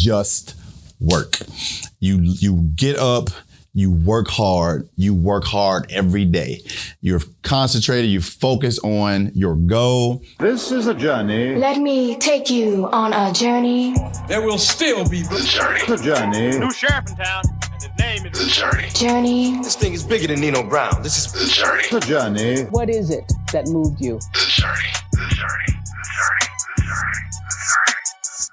just work. You get up, you work hard every day. You're concentrated, you focus on your goal. This is a journey. Let me take you on a journey. There will still be The journey. New sheriff in town, and his name is The Journey. Journey. This thing is bigger than Nino Brown. This is The Journey. The journey. What is it that moved you? The Journey. The Journey.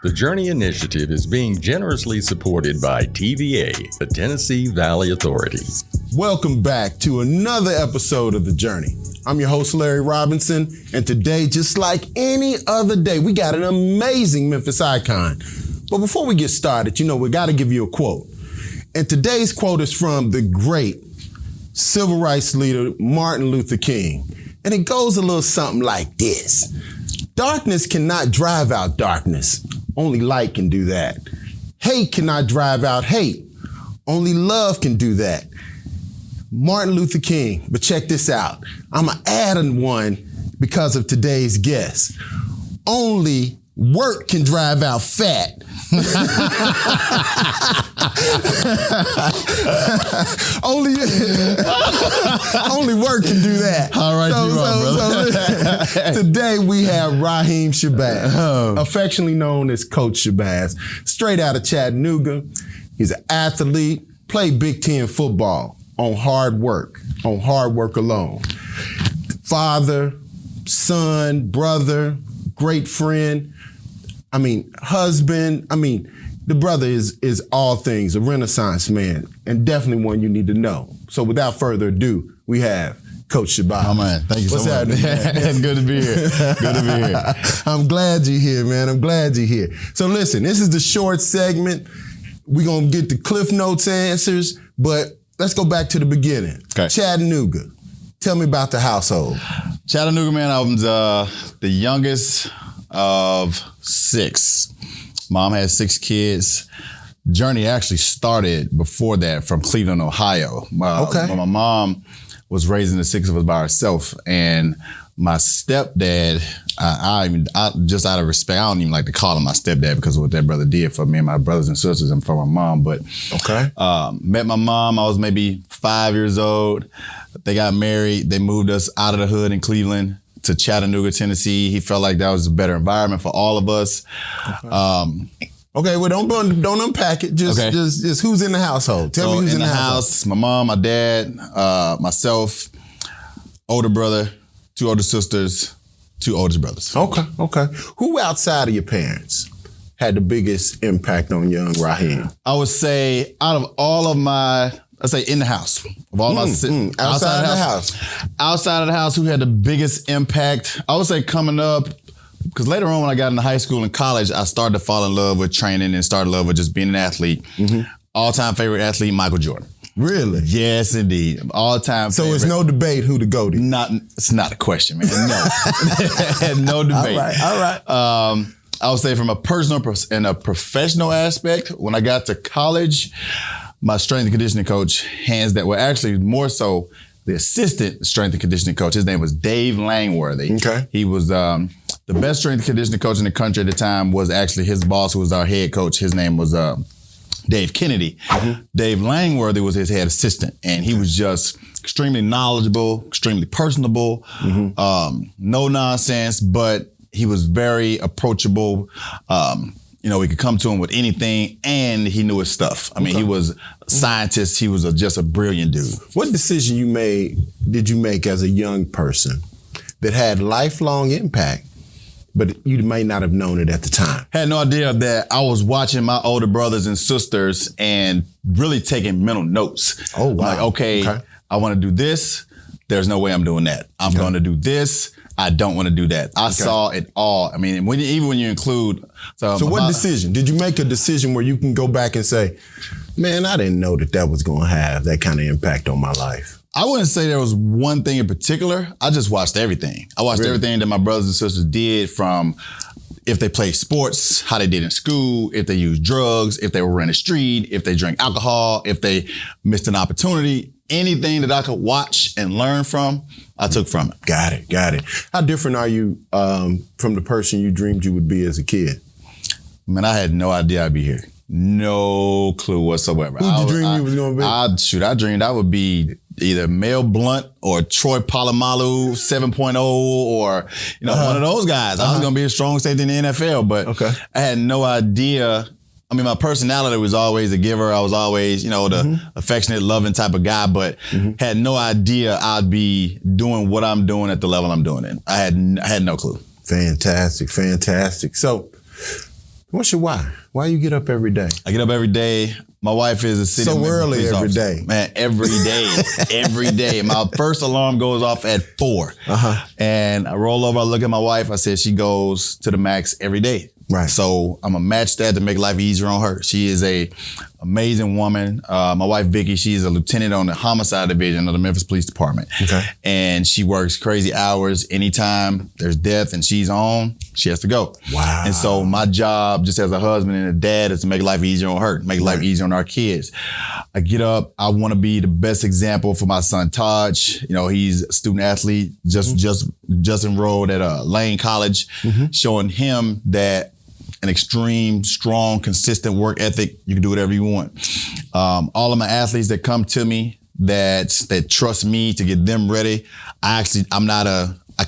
The Journey Initiative is being generously supported by TVA, the Tennessee Valley Authority. Welcome back to another episode of The Journey. I'm your host, Larry Robinson, and today, just like any other day, we got an amazing Memphis icon. But before we get started, we got to give you a quote. And today's quote is from the great civil rights leader, Martin Luther King. And it goes a little something like this. Darkness cannot drive out darkness. Only light can do that. Hate cannot drive out hate. Only love can do that. Martin Luther King, but check this out. I'm going to add one because of today's guest. Only work can drive out fat. only work can do that. All right, brother. Today we have Raheem Shabazz, affectionately known as Coach Shabazz, straight out of Chattanooga. He's an athlete, played Big Ten football on hard work alone. Father, son, brother, great friend. Husband. The brother is all things, a Renaissance man, and definitely one you need to know. So without further ado, we have Coach Shabazz. Oh, man. Thank you so much. It's good to be here. Good to be here. I'm glad you're here, man. I'm glad you're here. So listen, this is the short segment. We're going to get the Cliff Notes answers, but let's go back to the beginning. Okay. Chattanooga. Tell me about the household. Chattanooga, man, I was the youngest of 6. Mom had 6 kids. Journey actually started before that from Cleveland, Ohio. Okay. My mom was raising the 6 of us by herself, and my stepdad, I just out of respect, I don't even like to call him my stepdad because of what that brother did for me and my brothers and sisters and for my mom. But met my mom, I was maybe 5 years old. They got married. They moved us out of the hood in Cleveland to Chattanooga, Tennessee. He felt like that was a better environment for all of us. Okay, well, don't unpack it. Just who's in the household. Tell me who's in the house. My mom, my dad, myself, older brother, 2 older sisters, 2 oldest brothers. Okay. Who outside of your parents had the biggest impact on young Raheem? I would say out of all of my, let's say in the house. Of all outside of the house. Outside of the house, who had the biggest impact? I would say coming up, because later on when I got into high school and college, I started to fall in love with training and started in love with just being an athlete. Mm-hmm. All-time favorite athlete, Michael Jordan. Really? Yes, indeed. All-time so favorite. It's no debate who the GOAT is? It's not a question, man. No. No debate. All right. I would say from a personal and a professional aspect, when I got to college, my strength and conditioning coach, actually more so the assistant strength and conditioning coach. His name was Dave Langworthy. Okay. He was the best strength and conditioning coach in the country at the time. Was actually his boss, who was our head coach. His name was Dave Kennedy. Mm-hmm. Dave Langworthy was his head assistant, and he was just extremely knowledgeable, extremely personable, no nonsense, but he was very approachable. We could come to him with anything, and he knew his stuff. He was a scientist. He was just a brilliant dude. What decision did you make as a young person that had lifelong impact, but you may not have known it at the time? Had no idea that I was watching my older brothers and sisters and really taking mental notes. Oh, wow. Like, okay, I want to do this. There's no way I'm doing that. I'm going to do this. I don't want to do that. I saw it all. Even when you include... So what decision? Did you make a decision where you can go back and say, man, I didn't know that was going to have that kind of impact on my life? I wouldn't say there was one thing in particular. I just watched everything. I watched everything that my brothers and sisters did, from if they played sports, how they did in school, if they used drugs, if they were in the street, if they drank alcohol, if they missed an opportunity. Anything that I could watch and learn from, I took from it. Got it. How different are you from the person you dreamed you would be as a kid? Man, I had no idea I'd be here. No clue whatsoever. Who'd you dream you was going to be? I dreamed I would be either Mel Blount or Troy Polamalu 7.0 or, one of those guys. I was going to be a strong safety in the NFL, but I had no idea. I mean, my personality was always a giver. I was always, the affectionate, loving type of guy, but had no idea I'd be doing what I'm doing at the level I'm doing it. I had no clue. Fantastic. So, what's your why? Why you get up every day? I get up every day. My wife is a city so early every day. Man, every day. Every day. My first alarm goes off at 4. And I roll over, I look at my wife. I said she goes to the max every day. Right. So I'm going to match that to make life easier on her. She is a amazing woman. My wife, Vicky, she's a lieutenant on the homicide division of the Memphis Police Department. Okay. And she works crazy hours. Anytime there's death and she's on, she has to go. Wow. And so my job, just as a husband and a dad, is to make life easier on her, make life easier on our kids. I get up. I want to be the best example for my son, Taj. He's a student athlete, just enrolled at Lane College, showing him that an extreme, strong, consistent work ethic. You can do whatever you want. All of my athletes that come to me, that trust me to get them ready. I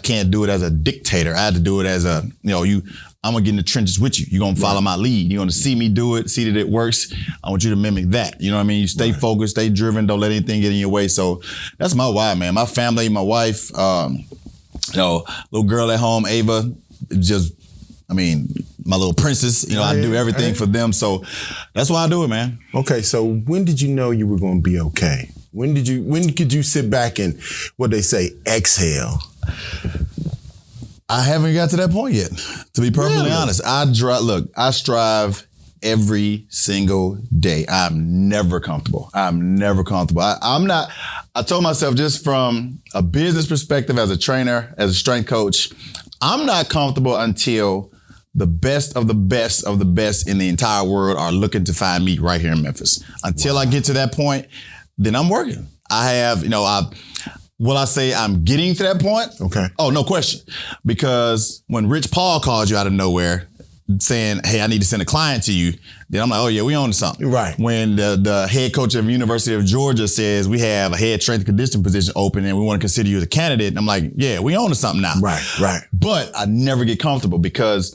can't do it as a dictator. I had to do it as I'm gonna get in the trenches with you. You're gonna follow my lead. You're gonna see me do it, see that it works. I want you to mimic that. You know what I mean? You stay focused, stay driven, don't let anything get in your way. So that's my why, man. My family, my wife, little girl at home, Ava, my little princess, I do everything for them. So that's why I do it, man. Okay, so when did you know you were going to be okay? When could you sit back and, what they say, exhale? I haven't got to that point yet, to be perfectly honest. I strive every single day. I'm never comfortable. I told myself, just from a business perspective, as a trainer, as a strength coach, I'm not comfortable until the best of the best of the best in the entire world are looking to find me right here in Memphis. Until I get to that point, then I'm working. I have, will I say I'm getting to that point? Okay. Oh, no question. Because when Rich Paul calls you out of nowhere saying, hey, I need to send a client to you, then I'm like, oh yeah, we own something. Right. When the head coach of the University of Georgia says we have a head strength and conditioning position open and we want to consider you as a candidate, and I'm like, yeah, we own something now. Right. But I never get comfortable because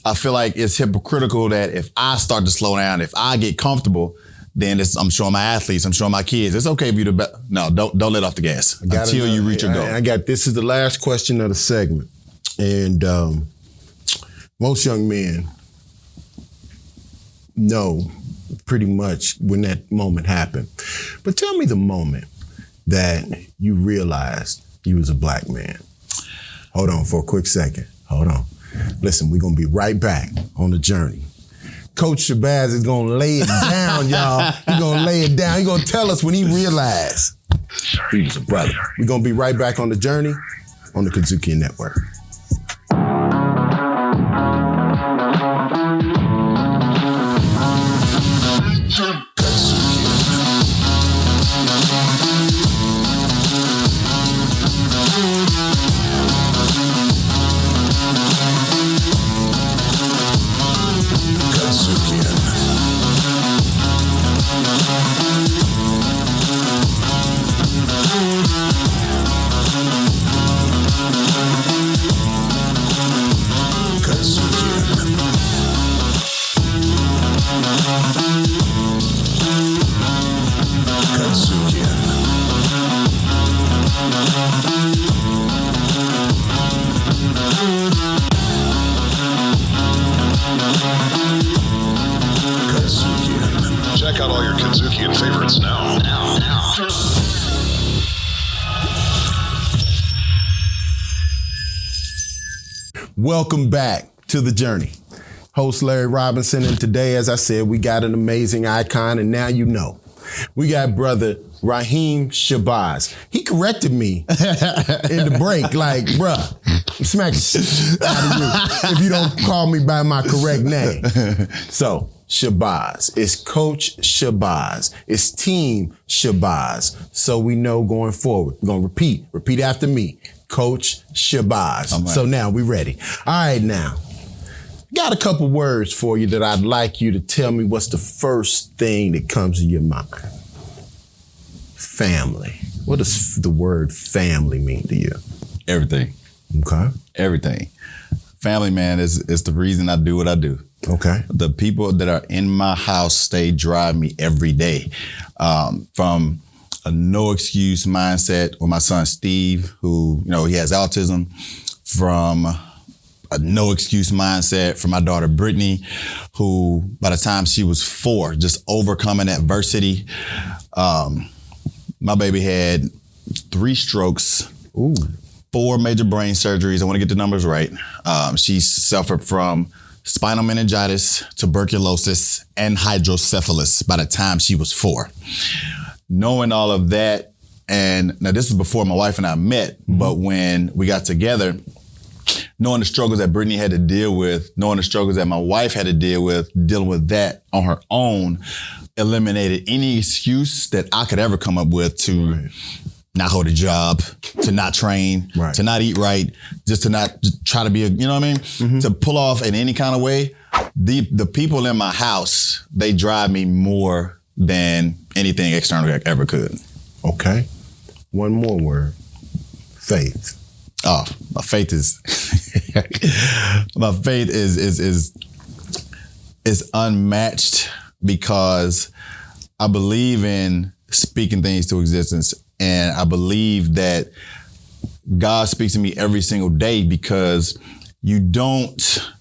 I feel like it's hypocritical that if I start to slow down, if I get comfortable, then I'm showing my athletes, I'm showing my kids, it's okay for you to, no, don't let off the gas until you reach your goal. This is the last question of the segment. And most young men know pretty much when that moment happened. But tell me the moment that you realized you was a black man. Hold on for a quick second. Hold on. Listen, we're going to be right back on the journey. Coach Shabazz is going to lay it down, y'all. He's going to lay it down. He's going to tell us when he realized he was a brother. We're going to be right back on the journey on the KUDZUKIAN Network. Check out all your KUDZUKIAN favorites now. Welcome back to the journey. Host Larry Robinson, and today, as I said, we got an amazing icon, and now you know. We got brother Raheem Shabazz. He corrected me in the break, like, bruh, I'm smacking shit out of you if you don't call me by my correct name. So, Shabazz. It's Coach Shabazz. It's Team Shabazz. So we know going forward. We're going to repeat after me. Coach Shabazz. So now we ready. All right, now. Got a couple words for you that I'd like you to tell me what's the first thing that comes to your mind. Family. What does the word family mean to you? Everything. Okay. Everything. Family, man, is the reason I do what I do. Okay. The people that are in my house, they drive me every day. From a no excuse mindset with my son Steve, who, he has autism, from a no excuse mindset for my daughter Brittany, who by the time she was 4, just overcoming adversity. My baby had 3 strokes. Ooh. 4 major brain surgeries. I want to get the numbers right. She suffered from spinal meningitis, tuberculosis, and hydrocephalus by the time she was 4. Knowing all of that, and now this is before my wife and I met, but when we got together, knowing the struggles that Brittany had to deal with, knowing the struggles that my wife had to deal with, dealing with that on her own, eliminated any excuse that I could ever come up with to not hold a job, to not train, to not eat right, just to not try to be to pull off in any kind of way. The people in my house, they drive me more than anything external ever could. Okay. One more word. Faith. Oh, my faith is is unmatched because I believe in speaking things to existence. And I believe that God speaks to me every single day because you don't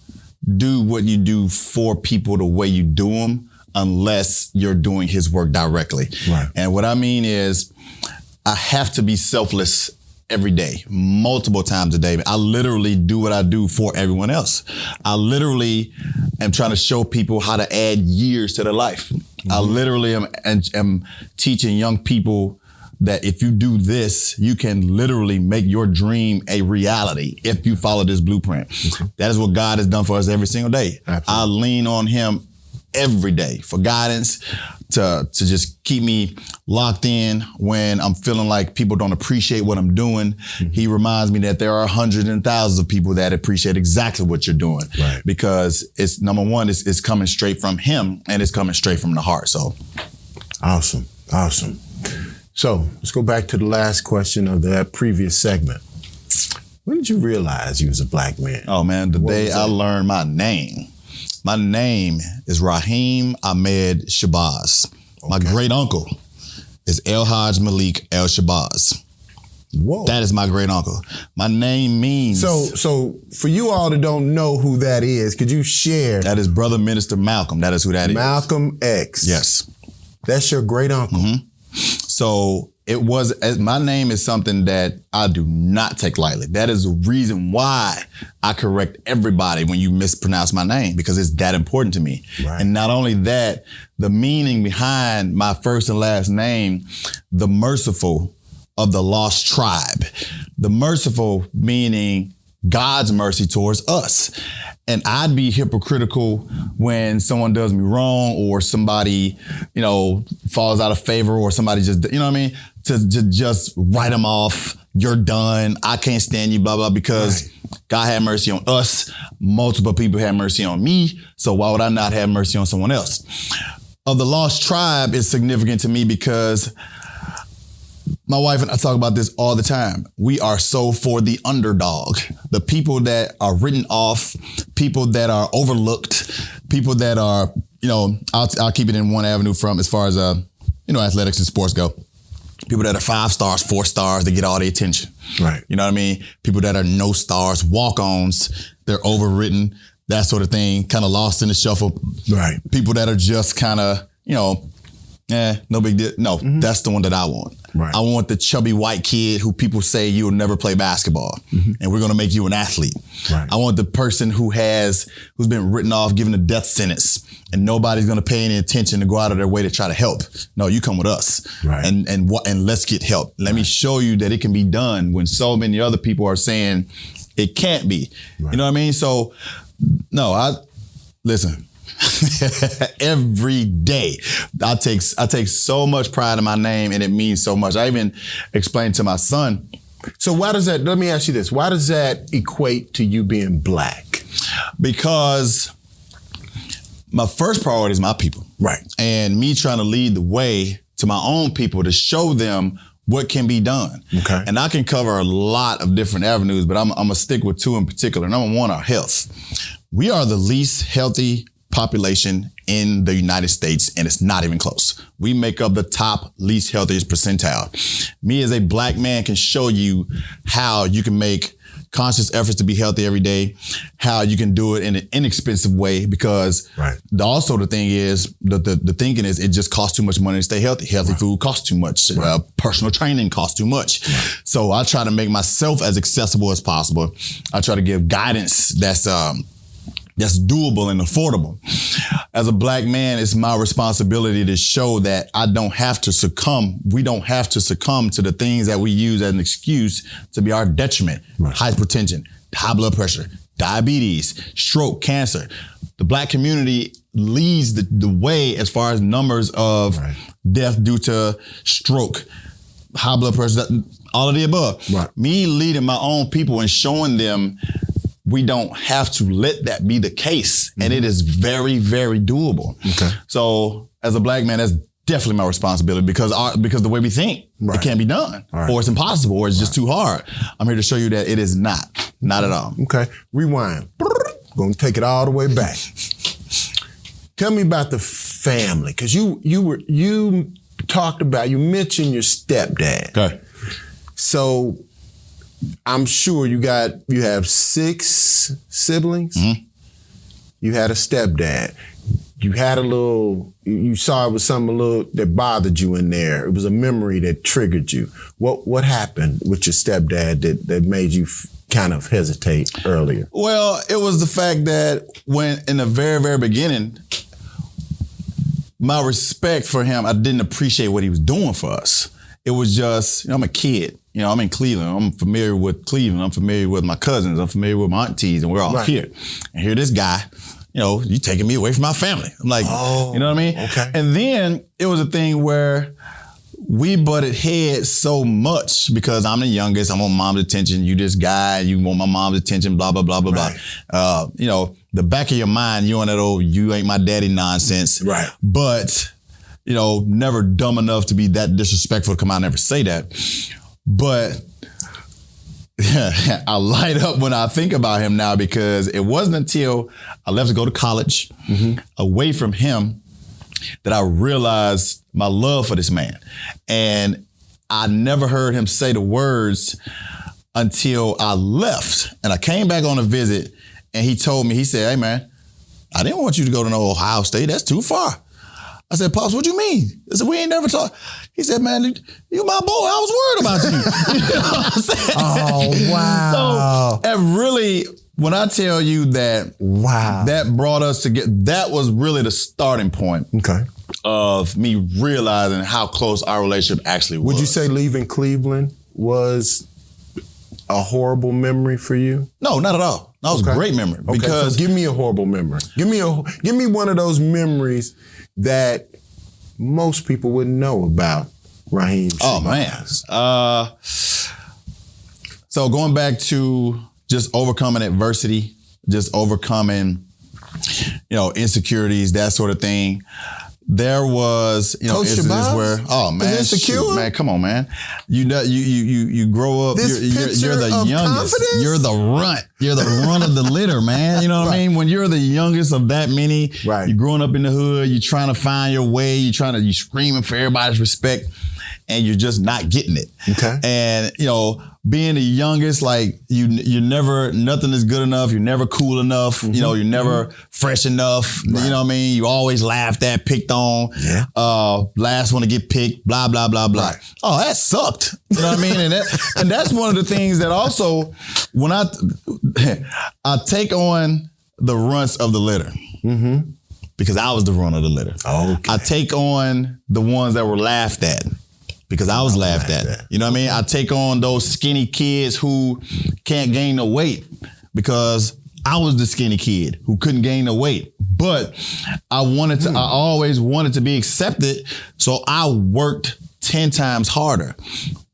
do what you do for people the way you do them unless you're doing his work directly. Right. And what I mean is I have to be selfless every day, multiple times a day. I literally do what I do for everyone else. I literally am trying to show people how to add years to their life. I literally am teaching young people that if you do this, you can literally make your dream a reality if you follow this blueprint. That is what God has done for us every single day. Absolutely. I lean on him every day for guidance, to just keep me locked in when I'm feeling like people don't appreciate what I'm doing. He reminds me that there are hundreds and thousands of people that appreciate exactly what you're doing. Right. Because it's, number one, it's coming straight from him and it's coming straight from the heart. So Awesome. So let's go back to the last question of that previous segment. When did you realize you was a black man? Oh man, the day I learned my name. My name is Raheem Ahmed Shabazz. Okay. My great uncle is El Hajj Malik El Shabazz. Whoa. That is my great uncle. My name means... So for you all that don't know who that is, could you share? That is Brother Minister Malcolm. That is who that is. Malcolm X. Yes. That's your great uncle. So my name is something that I do not take lightly. That is the reason why I correct everybody when you mispronounce my name, because it's that important to me. Right. And not only that, the meaning behind my first and last name, the Merciful of the lost tribe. The Merciful meaning God's mercy towards us. And I'd be hypocritical when someone does me wrong or somebody, falls out of favor or somebody just, to just write them off. You're done. I can't stand you, blah, blah, because God had mercy on us. Multiple people had mercy on me. So why would I not have mercy on someone else? Of the lost tribe is significant to me because my wife and I talk about this all the time. We are so for the underdog, the people that are written off, people that are overlooked, people that are, I'll keep it in one avenue from as far as, athletics and sports go. People that are 5 stars, 4 stars, they get all the attention. Right. You know what I mean? People that are no stars, walk-ons, they're overwritten, that sort of thing, kind of lost in the shuffle. Right. People that are just kind of, no big deal. No, that's the one that I want. Right. I want the chubby white kid who people say you'll never play basketball and we're going to make you an athlete. Right. I want the person who's been written off, given a death sentence, and nobody's going to pay any attention to go out of their way to try to help. No, you come with us. Right. And let's get help. Let me show you that it can be done when so many other people are saying it can't be. Right. You know what I mean? So, no, listen. Every day. I take so much pride in my name and it means so much. I even explained to my son. So let me ask you this. Why does that equate to you being black? Because my first priority is my people. Right. And me trying to lead the way to my own people to show them what can be done. Okay. And I can cover a lot of different avenues, but I'm going to stick with two in particular. Number one, our health. We are the least healthy population in the United States, and it's not even close. We make up the top least healthiest percentile. Me as a black man can show you how you can make conscious efforts to be healthy every day, how you can do it in an inexpensive way, because also the thing is, the thinking is it just costs too much money to stay healthy. Healthy food costs too much. Personal training costs too much. So I try to make myself as accessible as possible. I try to give guidance that's doable and affordable. As a black man, it's my responsibility to show that I don't have to succumb. We don't have to succumb to the things that we use as an excuse to be our detriment. Hypertension, high blood pressure, diabetes, stroke, cancer. The black community leads the way as far as numbers of death due to stroke, high blood pressure, all of the above. Me leading my own people and showing them we don't have to let that be the case. And it is very, very doable. So as a black man, that's definitely my responsibility because the way we think, it can't be done or it's impossible or it's just too hard. I'm here to show you that it is not at all. Okay, rewind. Gonna take it all the way back. Tell me about the family, because you mentioned your stepdad. Okay. So I'm sure you have 6 siblings. You had a stepdad. You had you saw it was something a little that bothered you in there. It was a memory that triggered you. What happened with your stepdad that made you kind of hesitate earlier? Well, it was the fact that when in the very, very beginning, my respect for him, I didn't appreciate what he was doing for us. It was just, I'm a kid. I'm in Cleveland. I'm familiar with Cleveland. I'm familiar with my cousins. I'm familiar with my aunties, and we're all here. And here this guy, you taking me away from my family. I'm like, you know what I mean? Okay. And then it was a thing where we butted heads so much because I'm the youngest. I want mom's attention. You this guy. You want my mom's attention, blah, blah, blah, blah, blah. The back of your mind, you on that old, you ain't my daddy nonsense. Right. But, never dumb enough to be that disrespectful to come out and ever say that. But I light up when I think about him now because it wasn't until I left to go to college away from him that I realized my love for this man. And I never heard him say the words until I left. And I came back on a visit and he told me, he said, "Hey man, I didn't want you to go to no Ohio State. That's too far." I said, "Pops, what you mean?" I said, "We ain't never talked." He said, "Man, you my boy. I was worried about you." You know what I'm saying? Oh, wow. So, and really, when I tell you that, that brought us together, that was really the starting point of me realizing how close our relationship actually was. Would you say leaving Cleveland was a horrible memory for you? No, not at all. That was a great memory. Because so give me a horrible memory. Give me one of those memories that most people wouldn't know about Raheem Shabazz. Oh, man. So going back to just overcoming adversity, just overcoming, insecurities, that sort of thing. There was, instances where, oh man, shoot, man, come on, man. You grow up, you're the youngest. Confidence? You're the runt. You're the runt of the litter, man. You know what I mean? When you're the youngest of that many, you're growing up in the hood, you're trying to find your way, you're screaming for everybody's respect, and you're just not getting it. Okay. And, being the youngest, like you never, nothing is good enough. You're never cool enough. You're never fresh enough. You know what I mean? You always laughed at, picked on. Yeah. Last one to get picked, blah, blah, blah, blah. Oh, that sucked. You know what I mean? And that's one of the things that also, when I take on the runts of the litter. Because I was the runt of the litter. Okay. I take on the ones that were laughed at. Because I was laughed at. You know what I mean? I take on those skinny kids who can't gain no weight because I was the skinny kid who couldn't gain no weight. But I always wanted to be accepted. So I worked 10 times harder.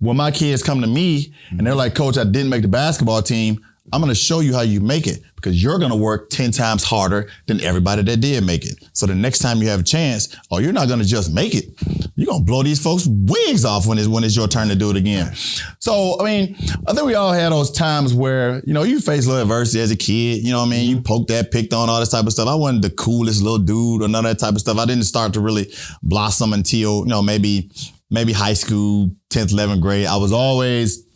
When my kids come to me and they're like, "Coach, I didn't make the basketball team," I'm going to show you how you make it because you're going to work 10 times harder than everybody that did make it. So the next time you have a chance, you're not going to just make it. You're going to blow these folks' wigs off when it's your turn to do it again. So, I mean, I think we all had those times where, you face a little adversity as a kid. You know what I mean? You poked that, picked on, all this type of stuff. I wasn't the coolest little dude or none of that type of stuff. I didn't start to really blossom until, maybe high school, 10th, 11th grade. I was always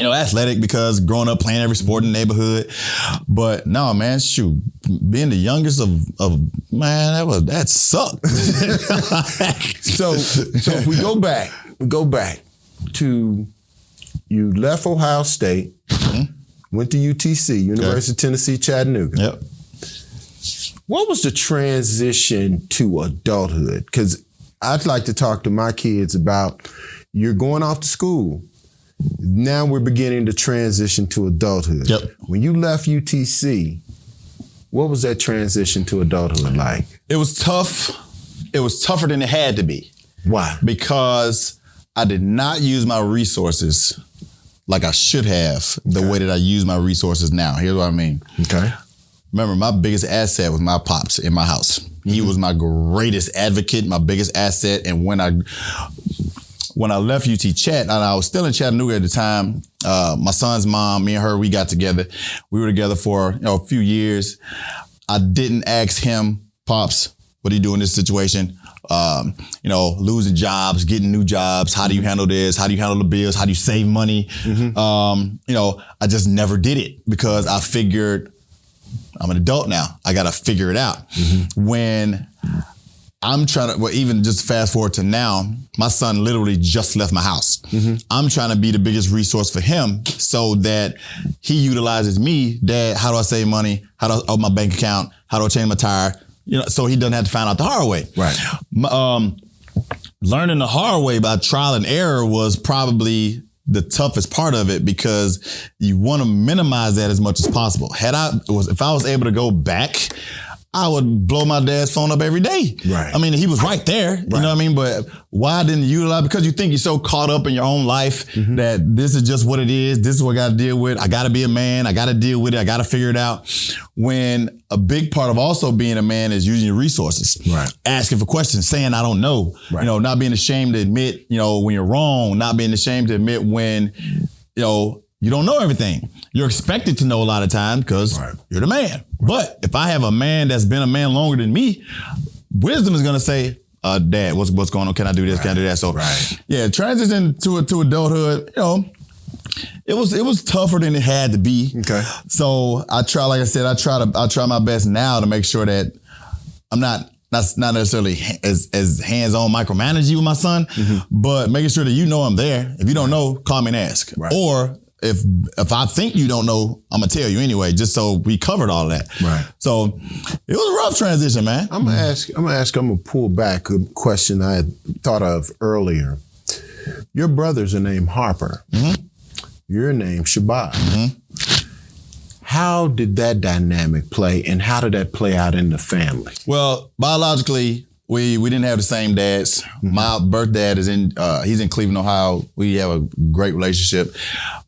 athletic because growing up playing every sport in the neighborhood. But no, man, shoot, being the youngest of man, that sucked. So if we go back to you left Ohio State, went to UTC, University of Tennessee, Chattanooga. Yep. What was the transition to adulthood? Because I'd like to talk to my kids about you're going off to school. Now we're beginning to transition to adulthood. Yep. When you left UTC, what was that transition to adulthood like? It was tough. It was tougher than it had to be. Why? Because I did not use my resources like I should have the way that I use my resources now. Here's what I mean. Okay. Remember, my biggest asset was my pops in my house. He was my greatest advocate, my biggest asset. And when I left UT Chat, and I was still in Chattanooga at the time, my son's mom, me and her, we got together. We were together for a few years. I didn't ask him, Pops, what do you do in this situation? Losing jobs, getting new jobs. How do you handle this? How do you handle the bills? How do you save money? I just never did it because I figured I'm an adult now. I got to figure it out. When I'm trying to, even just fast forward to now, my son literally just left my house. I'm trying to be the biggest resource for him so that he utilizes me. Dad, how do I save money? How do I open my bank account? How do I change my tire? So he doesn't have to find out the hard way. Right. Learning the hard way by trial and error was probably the toughest part of it because you want to minimize that as much as possible. If I was able to go back, I would blow my dad's phone up every day. Right. I mean, he was right there. You know what I mean? But why didn't you utilize? Because you think you're so caught up in your own life that this is just what it is. This is what I got to deal with. I got to be a man. I got to deal with it. I got to figure it out. When a big part of also being a man is using your resources. Right. Asking for questions, saying I don't know. Right. Not being ashamed to admit, when you're wrong, not being ashamed to admit when, you don't know everything. You're expected to know a lot of times because you're the man. But if I have a man that's been a man longer than me, wisdom is going to say, Dad, what's going on? Can I do this? Can I do that? So yeah, transition to adulthood, it was tougher than it had to be. Okay. So I try my best now to make sure that I'm not necessarily as hands-on micromanage you with my son, but making sure that I'm there. If you don't know, call me and ask. Right. Or if I think you don't know, I'm gonna tell you anyway, just so we covered all that. Right. So it was a rough transition, man. I'm gonna pull back a question I had thought of earlier. Your brothers are named Harper. You're named Shabazz. How did that dynamic play, and how did that play out in the family? Well, biologically, we didn't have the same dads. My birth dad is he's in Cleveland, Ohio. We have a great relationship.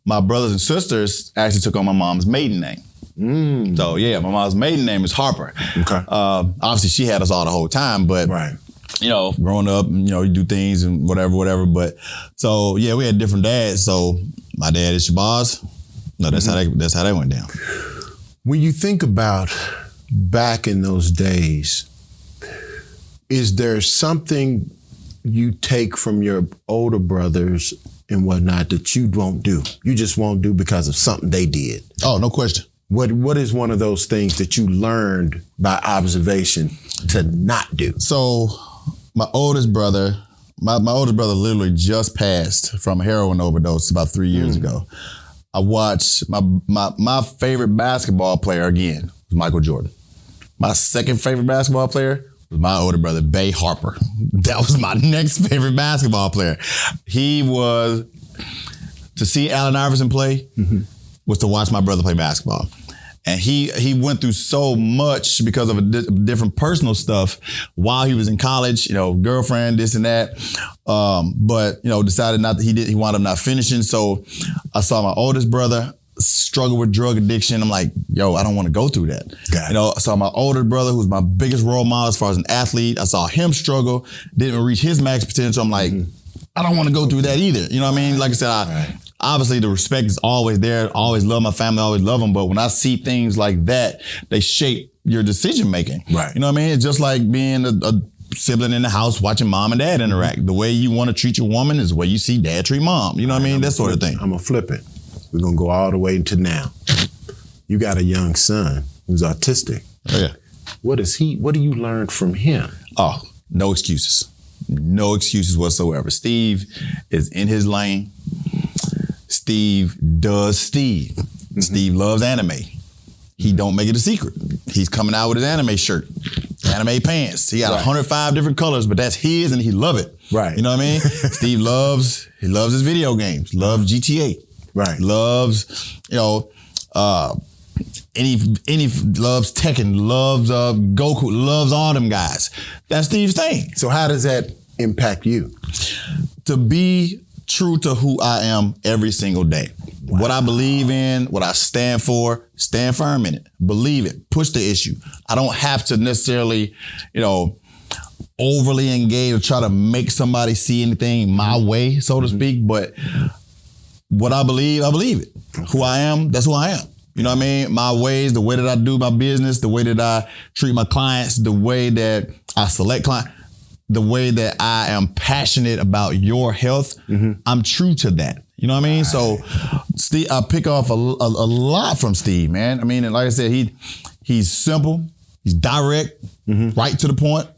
My brothers and sisters actually took on my mom's maiden name. So yeah, my mom's maiden name is Harper. Okay. Obviously she had us all the whole time, but growing up, you do things and whatever. But so yeah, we had different dads. So my dad is Shabazz. No, that's how that went down. When you think about back in those days, is there something you take from your older brothers and whatnot that you won't do? You just won't do because of something they did? Oh, no question. What is one of those things that you learned by observation to not do? So my oldest brother literally just passed from a heroin overdose about 3 years ago. I watched my favorite basketball player again was Michael Jordan. My second favorite basketball player was my older brother, Bay Harper. That was my next favorite basketball player. To see Allen Iverson play was to watch my brother play basketball. And he went through so much because of different personal stuff while he was in college, girlfriend, this and that. But, decided he wound up not finishing. So I saw my oldest brother. struggle with drug addiction. I'm like, yo, I don't want to go through that. Got it. You know, I saw my older brother, who's my biggest role model as far as an athlete. I saw him struggle, didn't reach his max potential. I'm like, I don't want to go through that either. You know what I mean? Like I said, obviously the respect is always there. Always love my family, always love them. But when I see things like that, they shape your decision making. Right. You know what I mean? It's just like being a sibling in the house watching mom and dad interact. The way you want to treat your woman is the way you see dad treat mom. You know what I mean? That sort of thing. I'm going to flip it. We're going to go all the way to now. You got a young son who's autistic. Oh, yeah. What do you learn from him? Oh, no excuses. No excuses whatsoever. Steve is in his lane. Steve does Steve. Steve loves anime. He don't make it a secret. He's coming out with his anime shirt, anime pants. He got 105 different colors, but that's his and he love it. Right. You know what I mean? Steve loves his video games, loves GTA. Right. Loves, you know, any loves Tekken, loves Goku, loves all them guys. That's Steve's thing. So how does that impact you? To be true to who I am every single day. Wow. What I believe in, what I stand for, stand firm in it. Believe it. Push the issue. I don't have to necessarily, you know, overly engage or try to make somebody see anything my way, so to speak. But what I believe it. Who I am, that's who I am. You know what I mean? My ways, the way that I do my business, the way that I treat my clients, the way that I select clients, the way that I am passionate about your health, I'm true to that. You know what I mean? So Steve, I pick off a lot from Steve, man. I mean, and like I said, he's simple, he's direct, right to the point,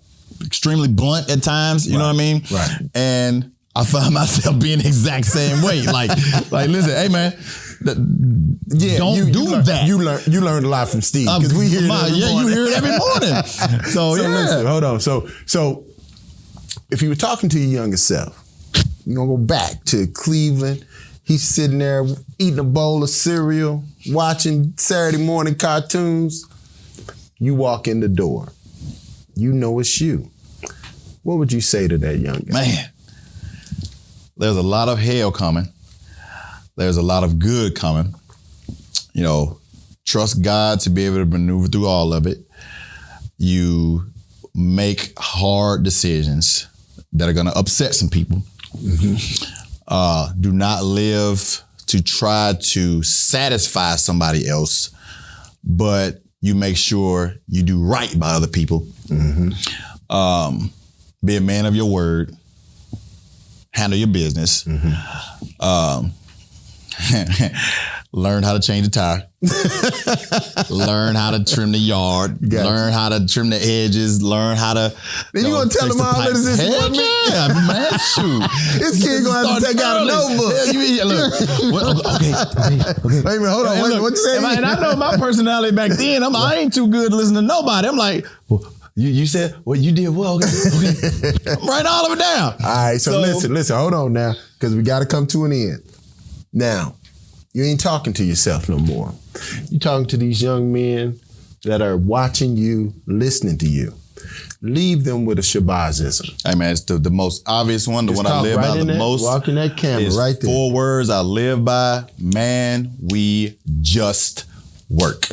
extremely blunt at times, you know what I mean? Right. And I find myself being the exact same way. Like, listen, hey man, don't do that. You learned a lot from Steve because we hear it every morning. You hear it every morning. So listen, hold on. So if you were talking to your younger self, you're gonna go back to Cleveland. He's sitting there eating a bowl of cereal, watching Saturday morning cartoons. You walk in the door. You know it's you. What would you say to that young guy? Man, there's a lot of hell coming. There's a lot of good coming. You know, trust God to be able to maneuver through all of it. You make hard decisions that are going to upset some people. Do not live to try to satisfy somebody else, but you make sure you do right by other people. Be a man of your word. Handle your business. Learn how to change the tire. Learn how to trim the yard. Learn how to trim the edges. Learn how to. Then you gonna tell him all of this? Hell yeah, man, shoot. This kid gonna have to take out a notebook. Okay. Wait a minute, hold on. What you say? And I know my personality back then. I ain't too good to listen to nobody. I'm like, well, you said, well, you did well. Okay. I'm writing all of it down. All right, so listen, hold on now, because we got to come to an end. Now, you ain't talking to yourself no more. You're talking to these young men that are watching you, listening to you. Leave them with a Shabazzism. Hey man, it's the most obvious one, the one I live by the most. Walk in that camera is right there. 4 words I live by. Man, we just work.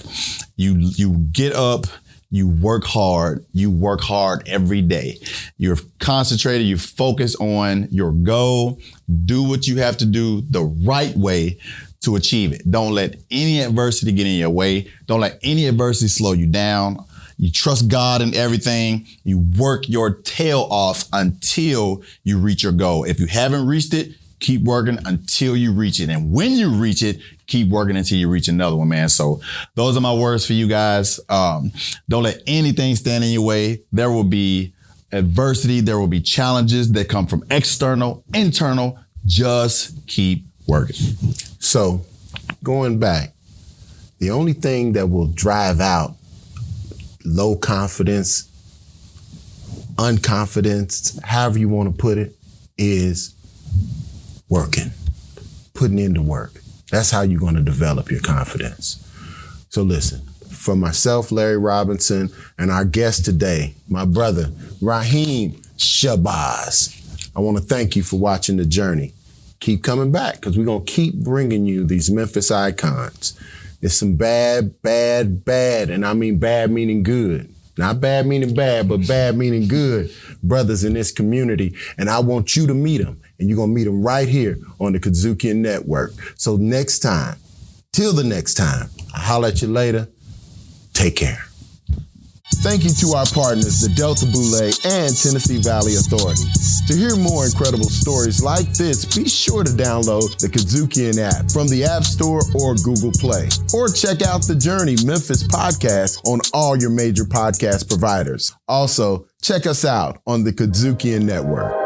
You get up. You work hard. You work hard every day. You're concentrated. You focus on your goal. Do what you have to do the right way to achieve it. Don't let any adversity get in your way. Don't let any adversity slow you down. You trust God in everything. You work your tail off until you reach your goal. If you haven't reached it, keep working until you reach it. And when you reach it, keep working until you reach another one, man. So those are my words for you guys. Don't let anything stand in your way. There will be adversity. There will be challenges that come from external, internal. Just keep working. So going back, the only thing that will drive out low confidence, unconfidence, however you want to put it, is working, putting in the work. That's how you're going to develop your confidence. So listen, for myself, Larry Robinson, and our guest today, my brother, Raheem Shabazz, I want to thank you for watching The Journey. keep coming back because we're going to keep bringing you these Memphis icons. It's some bad, and I mean bad meaning good. Not bad meaning bad, but bad meaning good brothers in this community. And I want you to meet them. And you're going to meet them right here on the KUDZUKIAN Network. So next time, till the next time, I'll holler at you later. Take care. Thank you to our partners, the Delta Boule and Tennessee Valley Authority. To hear more incredible stories like this, be sure to download the KUDZUKIAN app from the App Store or Google Play. Or check out the Journey Memphis podcast on all your major podcast providers. Also, check us out on the KUDZUKIAN Network.